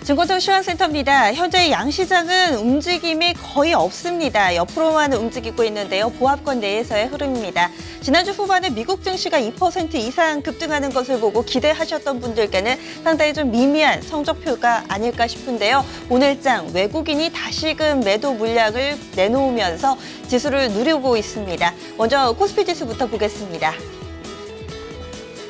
증권통 시황센터입니다. 현재 양시장은 움직임이 거의 없습니다. 옆으로만 움직이고 있는데요. 보합권 내에서의 흐름입니다. 지난주 후반에 미국 증시가 2% 이상 급등하는 것을 보고 기대하셨던 분들께는 상당히 좀 미미한 성적표가 아닐까 싶은데요. 오늘장 외국인이 다시금 매도 물량을 내놓으면서 지수를 누리고 있습니다. 먼저 코스피 지수부터 보겠습니다.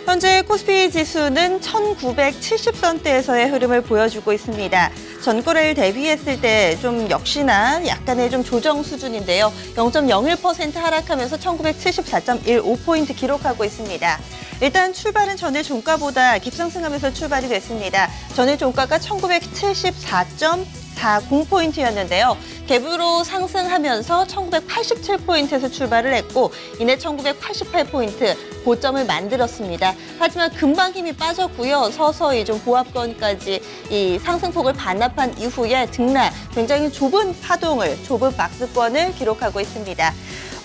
현재 코스피 지수는 1970선대에서의 흐름을 보여주고 있습니다. 전거래일 대비했을 때 좀 역시나 약간의 좀 조정 수준인데요. 0.01% 하락하면서 1974.15포인트 기록하고 있습니다. 일단 출발은 전일 종가보다 급상승하면서 출발이 됐습니다. 전일 종가가 1974.40포인트였는데요. 갭으로 상승하면서 1987포인트에서 출발을 했고 이내 1988포인트 고점을 만들었습니다. 하지만 금방 힘이 빠졌고요. 서서히 좀 보합권까지 이 상승폭을 반납한 이후에 등락, 굉장히 좁은 파동을, 좁은 박스권을 기록하고 있습니다.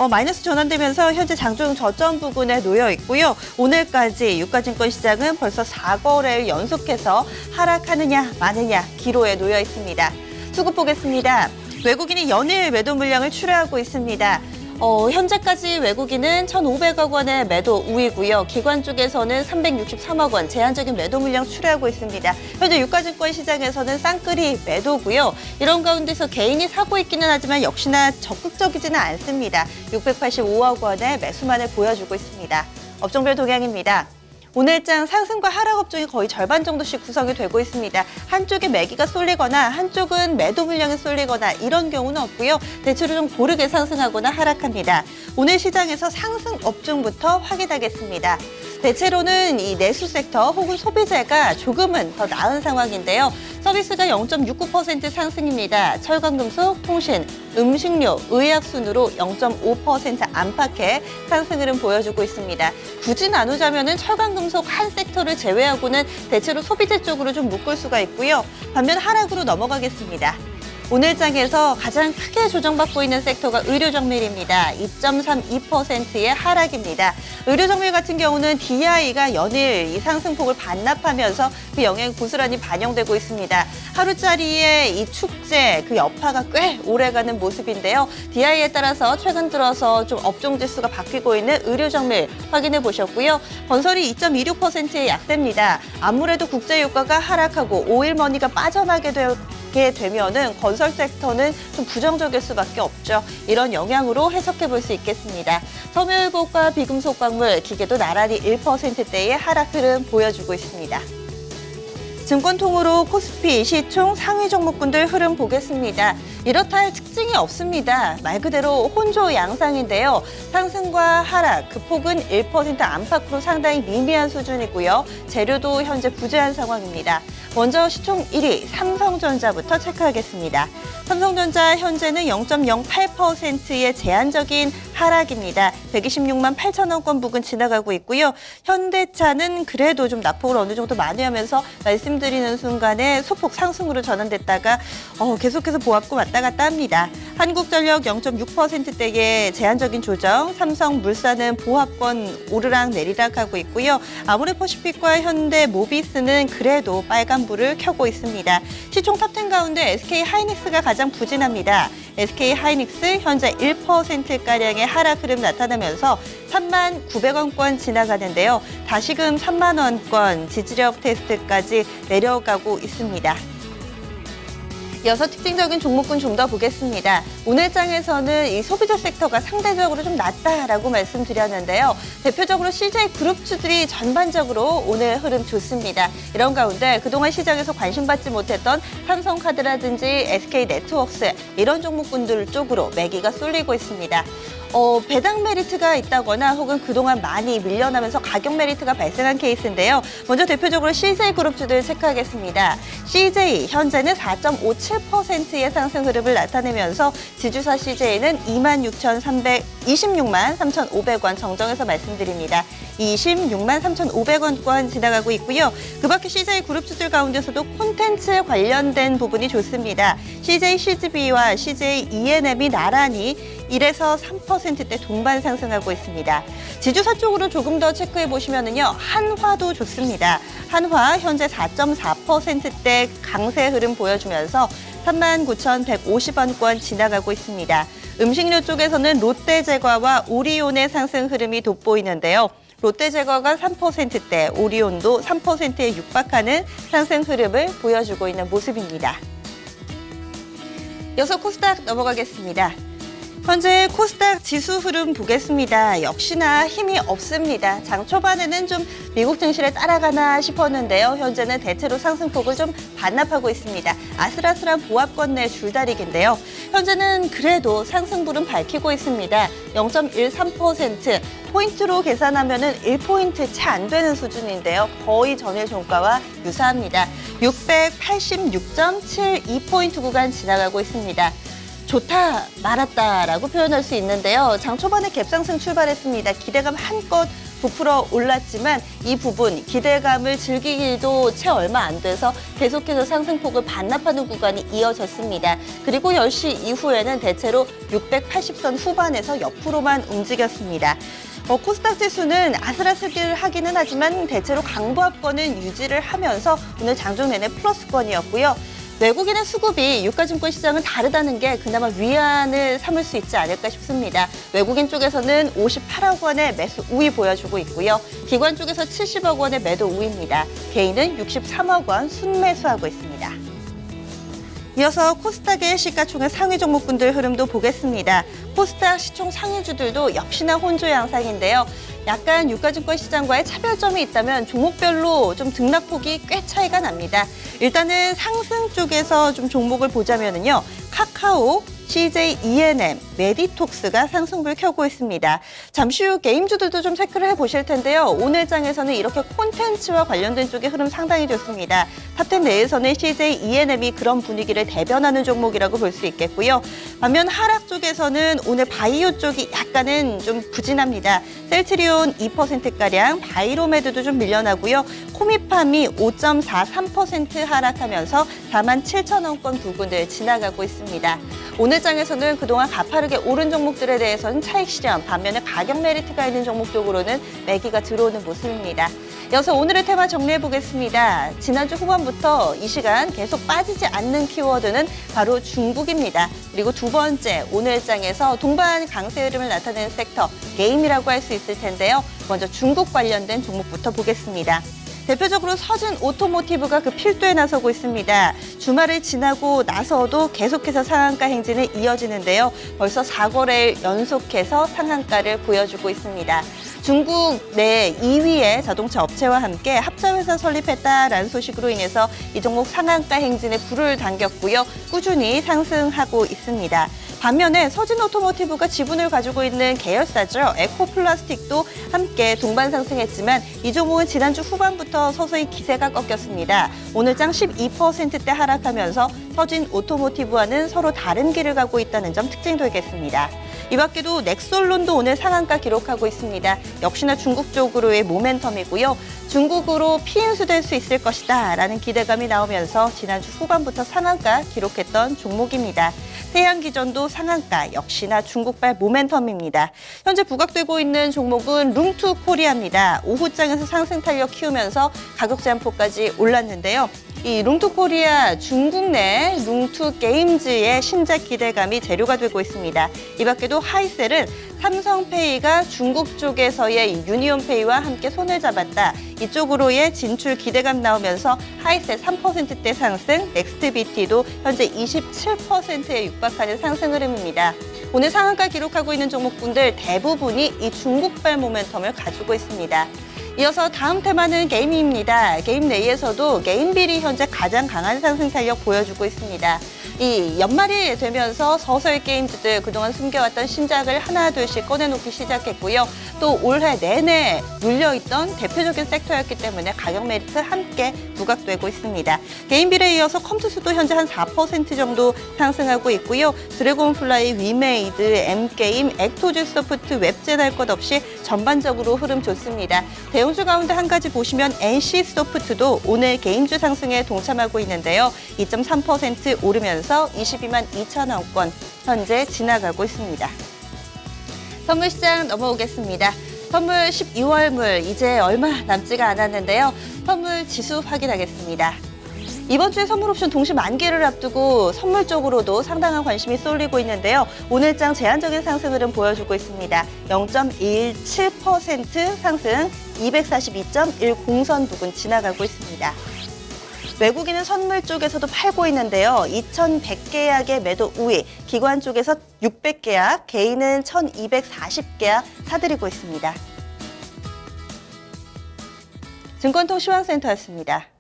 마이너스 전환되면서 현재 장중 저점 부근에 놓여 있고요. 오늘까지 유가증권 시장은 벌써 4거래일 연속해서 하락하느냐 마느냐 기로에 놓여 있습니다. 수급 보겠습니다. 외국인이 연일 매도 물량을 출하하고 있습니다. 현재까지 외국인은 1,500억 원의 매도 우위고요. 기관 쪽에서는 363억 원 제한적인 매도 물량 출하하고 있습니다. 현재 유가증권 시장에서는 쌍끌이 매도고요. 이런 가운데서 개인이 사고 있기는 하지만 역시나 적극적이지는 않습니다. 685억 원의 매수만을 보여주고 있습니다. 업종별 동향입니다. 오늘장 상승과 하락 업종이 거의 절반 정도씩 구성이 되고 있습니다. 한쪽에 매기가 쏠리거나 한쪽은 매도 물량이 쏠리거나 이런 경우는 없고요. 대체로 좀 고르게 상승하거나 하락합니다. 오늘 시장에서 상승 업종부터 확인하겠습니다. 대체로는 이 내수 섹터 혹은 소비재가 조금은 더 나은 상황인데요. 서비스가 0.69% 상승입니다. 철강금속, 통신, 음식료, 의약 순으로 0.5% 안팎의 상승 흐름 보여주고 있습니다. 굳이 나누자면은 철강금속 한 섹터를 제외하고는 대체로 소비재 쪽으로 좀 묶을 수가 있고요. 반면 하락으로 넘어가겠습니다. 오늘장에서 가장 크게 조정받고 있는 섹터가 의료정밀입니다. 2.32%의 하락입니다. 의료정밀 같은 경우는 DI가 연일 이 상승폭을 반납하면서 그 영향이 고스란히 반영되고 있습니다. 하루짜리의 이 축제, 그 여파가 꽤 오래가는 모습인데요. DI에 따라서 최근 들어서 좀 업종 지수가 바뀌고 있는 의료정밀 확인해 보셨고요. 건설이 2.26%의 약세입니다. 아무래도 국제유가가 하락하고 오일머니가 빠져나게 되면은 건설 섹터는 좀 부정적일 수밖에 없죠. 이런 영향으로 해석해 볼 수 있겠습니다. 섬유유복과 비금속 광물, 기계도 나란히 1%대의 하락 흐름 보여주고 있습니다. 증권통으로 코스피 시총 상위 종목군들 흐름 보겠습니다. 이렇다 할 특징이 없습니다. 말 그대로 혼조 양상인데요. 상승과 하락, 그 폭은 1% 안팎으로 상당히 미미한 수준이고요. 재료도 현재 부재한 상황입니다. 먼저 시총 1위 삼성전자부터 체크하겠습니다. 삼성전자 현재는 0.08%의 제한적인 하락입니다. 126만 8천억 원 부근 지나가고 있고요. 현대차는 그래도 좀 낙폭을 어느 정도 만회하면서 말씀드리는 순간에 소폭 상승으로 전환됐다가 계속해서 보합권 왔다 갔다 합니다. 한국전력 0.6%대의 제한적인 조정, 삼성물산은 보합권 오르락 내리락 하고 있고요. 아모레퍼시픽과 현대모비스는 그래도 빨간불을 켜고 있습니다. 시총 탑10 가운데 SK하이닉스가 가장 부진합니다. SK하이닉스 현재 1%가량의 하락 흐름 나타나면서 3만 900원권 지나가는데요. 다시금 3만 원권 지지력 테스트까지 내려가고 있습니다. 이어서 특징적인 종목군 좀 더 보겠습니다. 오늘장에서는 이 소비재 섹터가 상대적으로 좀 낮다라고 말씀드렸는데요. 대표적으로 CJ그룹주들이 전반적으로 오늘 흐름 좋습니다. 이런 가운데 그동안 시장에서 관심받지 못했던 삼성카드라든지 SK네트워크스 이런 종목군들 쪽으로 매기가 쏠리고 있습니다. 배당 메리트가 있다거나 혹은 그동안 많이 밀려나면서 가격 메리트가 발생한 케이스인데요. 먼저 대표적으로 CJ그룹주들 체크하겠습니다. CJ 현재는 4.57%의 상승 흐름을 나타내면서 지주사 CJ는 26,300 26만 3,500원 정정해서 말씀드립니다. 26만 3,500원권 지나가고 있고요. 그 밖에 CJ 그룹주들 가운데서도 콘텐츠 관련된 부분이 좋습니다. CJ CGV와 CJ ENM이 나란히 1에서 3%대 동반 상승하고 있습니다. 지주사 쪽으로 조금 더 체크해 보시면은요, 한화도 좋습니다. 한화 현재 4.4%대 강세 흐름 보여주면서 39,150원권 지나가고 있습니다. 음식료 쪽에서는 롯데제과와 오리온의 상승 흐름이 돋보이는데요. 롯데제과가 3%대, 오리온도 3%에 육박하는 상승 흐름을 보여주고 있는 모습입니다. 이어서 코스닥 넘어가겠습니다. 현재 코스닥 지수 흐름 보겠습니다. 역시나 힘이 없습니다. 장 초반에는 좀 미국 증시를 따라가나 싶었는데요. 현재는 대체로 상승폭을 좀 반납하고 있습니다. 아슬아슬한 보합권 내 줄다리기인데요. 현재는 그래도 상승불은 밝히고 있습니다. 0.13%, 포인트로 계산하면 1포인트 채 안 되는 수준인데요. 거의 전일 종가와 유사합니다. 686.72포인트 구간 지나가고 있습니다. 좋다 말았다라고 표현할 수 있는데요. 장 초반에 갭상승 출발했습니다. 기대감 한껏 부풀어 올랐지만 이 부분 기대감을 즐기기도 채 얼마 안 돼서 계속해서 상승폭을 반납하는 구간이 이어졌습니다. 그리고 10시 이후에는 대체로 680선 후반에서 옆으로만 움직였습니다. 코스닥 지수는 아슬아슬하기는 하지만 대체로 강보합권은 유지를 하면서 오늘 장중 내내 플러스권이었고요. 외국인의 수급이 유가증권 시장은 다르다는 게 그나마 위안을 삼을 수 있지 않을까 싶습니다. 외국인 쪽에서는 58억 원의 매수 우위 보여주고 있고요. 기관 쪽에서 70억 원의 매도 우위입니다. 개인은 63억 원 순매수하고 있습니다. 이어서 코스닥의 시가총액 상위 종목군들 흐름도 보겠습니다. 코스닥 시총 상위주들도 역시나 혼조 양상인데요. 약간 유가증권 시장과의 차별점이 있다면 종목별로 좀 등락폭이 꽤 차이가 납니다. 일단은 상승 쪽에서 좀 종목을 보자면은요. 카카오, CJ ENM, 메디톡스가 상승불 켜고 있습니다. 잠시 후 게임주들도 좀 체크를 해보실 텐데요. 오늘 장에서는 이렇게 콘텐츠와 관련된 쪽의 흐름 상당히 좋습니다. 탑10 내에서는 CJ ENM이 그런 분위기를 대변하는 종목이라고 볼 수 있겠고요. 반면 하락 쪽에서는 오늘 바이오 쪽이 약간은 좀 부진합니다. 셀트리온 2%가량, 바이로메드도 좀 밀려나고요. 코미팜이 5.43% 하락하면서 47,000원권 부근을 지나가고 있습니다. 오늘 장에서는 그동안 가파르게 오른 종목들에 대해서는 차익 실현, 반면에 가격 메리트가 있는 종목 쪽으로는 매기가 들어오는 모습입니다. 이어서 오늘의 테마 정리해보겠습니다. 지난주 후반부터 이 시간 계속 빠지지 않는 키워드는 바로 중국입니다. 그리고 두 번째, 오늘 장에서 동반 강세 흐름을 나타내는 섹터, 게임이라고 할 수 있을 텐데요. 먼저 중국 관련된 종목부터 보겠습니다. 대표적으로 서진 오토모티브가 그 필두에 나서고 있습니다. 주말을 지나고 나서도 계속해서 상한가 행진이 이어지는데요. 벌써 4거래일 연속해서 상한가를 보여주고 있습니다. 중국 내 2위의 자동차 업체와 함께 합자회사 설립했다라는 소식으로 인해서 이 종목 상한가 행진에 불을 당겼고요. 꾸준히 상승하고 있습니다. 반면에 서진 오토모티브가 지분을 가지고 있는 계열사죠. 에코플라스틱도 함께 동반 상승했지만 이 종목은 지난주 후반부터 서서히 기세가 꺾였습니다. 오늘 장 12%대 하락하면서 서진 오토모티브와는 서로 다른 길을 가고 있다는 점 특징되겠습니다. 이 밖에도 넥솔론도 오늘 상한가 기록하고 있습니다. 역시나 중국 쪽으로의 모멘텀이고요. 중국으로 피인수될 수 있을 것이다 라는 기대감이 나오면서 지난주 후반부터 상한가 기록했던 종목입니다. 태양기전도 상한가, 역시나 중국발 모멘텀입니다. 현재 부각되고 있는 종목은 룽투코리아입니다. 오후장에서 상승 탄력 키우면서 가격 제한폭까지 올랐는데요. 이 룽투코리아 중국 내 룽투게임즈의 신작 기대감이 재료가 되고 있습니다. 이 밖에도 하이셀은 삼성페이가 중국 쪽에서의 유니온페이와 함께 손을 잡았다. 이쪽으로의 진출 기대감 나오면서 하이셀 3%대 상승, 넥스트비티도 현재 27%에 육박하는 상승 흐름입니다. 오늘 상한가 기록하고 있는 종목군들 대부분이 이 중국발 모멘텀을 가지고 있습니다. 이어서 다음 테마는 게임입니다. 게임 내에서도 게임빌이 현재 가장 강한 상승 탄력 보여주고 있습니다. 이 연말이 되면서 서서히 게임주들 그동안 숨겨왔던 신작을 하나둘씩 꺼내놓기 시작했고요. 또 올해 내내 물려있던 대표적인 섹터였기 때문에 가격 메리트 함께 부각되고 있습니다. 게임빌에 이어서 컴투스도 현재 한 4% 정도 상승하고 있고요. 드래곤플라이, 위메이드, M게임, 액토즈 소프트, 웹젠 할 것 없이 전반적으로 흐름 좋습니다. 대형주 가운데 한 가지 보시면 NC소프트도 오늘 게임주 상승에 동참하고 있는데요. 2.3% 오르면서 22만 2천원권 현재 지나가고 있습니다. 선물시장 넘어오겠습니다. 선물 12월물 이제 얼마 남지가 않았는데요. 선물 지수 확인하겠습니다. 이번 주에 선물 옵션 동시 만기를 앞두고 선물 쪽으로도 상당한 관심이 쏠리고 있는데요. 오늘장 제한적인 상승 흐름 보여주고 있습니다. 0.17% 상승 242.10선 부근 지나가고 있습니다. 외국인은 선물 쪽에서도 팔고 있는데요. 2,100계약의 매도 우위, 기관 쪽에서 600계약, 개인은 1,240계약 사들이고 있습니다. 증권통 시황센터였습니다.